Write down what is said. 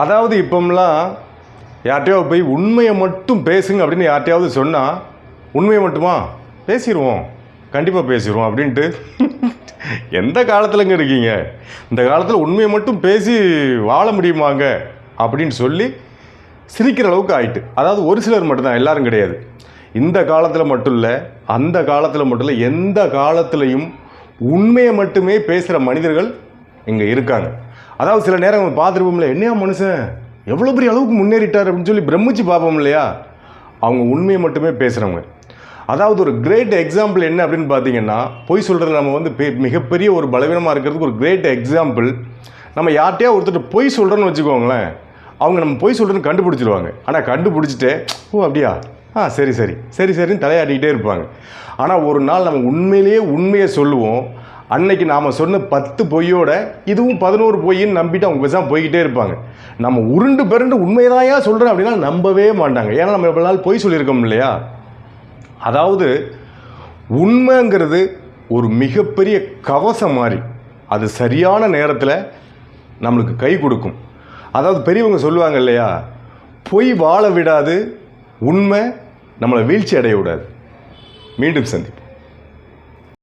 அதாவது இப்போம்லாம் யார்கிட்டயாவது போய் உண்மையை மட்டும் பேசுங்க அப்படின்னு யார்கிட்டயாவது சொன்னால் உண்மையை மட்டுமா பேசிடுவோம், கண்டிப்பாக பேசிடுவோம் அப்படின்ட்டு எந்த காலத்துலங்க இருக்கீங்க? இந்த காலத்தில் உண்மையை மட்டும் பேசி வாழ முடியுமாங்க அப்படின்னு சொல்லி சிரிக்கிற அளவுக்கு ஆயிட்டு. அதாவது ஒரு சிலர் மட்டும்தான், எல்லாரும் கிடையாது. இந்த காலத்தில் மட்டும் இல்லை, அந்த காலத்தில் மட்டும் இல்லை, எந்த காலத்துலேயும் உண்மையை மட்டுமே பேசுகிற மனிதர்கள் இங்கே இருக்காங்க. அதாவது சில நேரம் பார்த்துருப்போம்ல, என்னையா மனுஷன் எவ்வளோ பெரிய அளவுக்கு முன்னேறிட்டார் அப்படின்னு சொல்லி பிரமிச்சு பார்ப்போம் இல்லையா? அவங்க உண்மையை மட்டுமே பேசுகிறவங்க. அதாவது ஒரு கிரேட் எக்ஸாம்பிள் என்ன அப்படின்னு பார்த்தீங்கன்னா, பொய் சொல்கிறது நம்ம வந்து மிகப்பெரிய ஒரு பலவீனமாக இருக்கிறதுக்கு ஒரு கிரேட் எக்ஸாம்பிள். நம்ம யார்கிட்டயா ஒருத்தர் பொய் சொல்கிறோன்னு வச்சுக்கோங்களேன், அவங்க நம்ம பொய் சொல்கிறேன்னு கண்டுபிடிச்சிடுவாங்க. ஆனால் கண்டுபிடிச்சிட்டு ஓ அப்படியா, சரி சரி சரி சரின்னு தலையாட்டிக்கிட்டே இருப்பாங்க. ஆனால் ஒரு நாள் நம்ம உண்மையிலேயே உண்மையை சொல்லுவோம். அன்னைக்கு நாம் சொன்ன 10 பொய்யோட இதுவும் 11 பொய்ன்னு நம்பிட்டு அவங்க பேசாமல் போய்கிட்டே இருப்பாங்க. நம்ம உருண்டு பிறண்டு உண்மைதாயா சொல்கிறேன் அப்படின்னா நம்பவே மாட்டாங்க. ஏன்னா நம்ம எவ்வளோ நாள் பொய் சொல்லியிருக்கோம் இல்லையா? அதாவது உண்மைங்கிறது ஒரு மிகப்பெரிய கவசம் மாதிரி, அது சரியான நேரத்தில் நம்மளுக்கு கை கொடுக்கும். அதாவது பெரியவங்க சொல்லுவாங்க இல்லையா, பொய் வாழ விடாது, உண்மை நம்மளை வீழ்ச்சி அடைய விடாது. மீண்டும் சந்திப்போம்.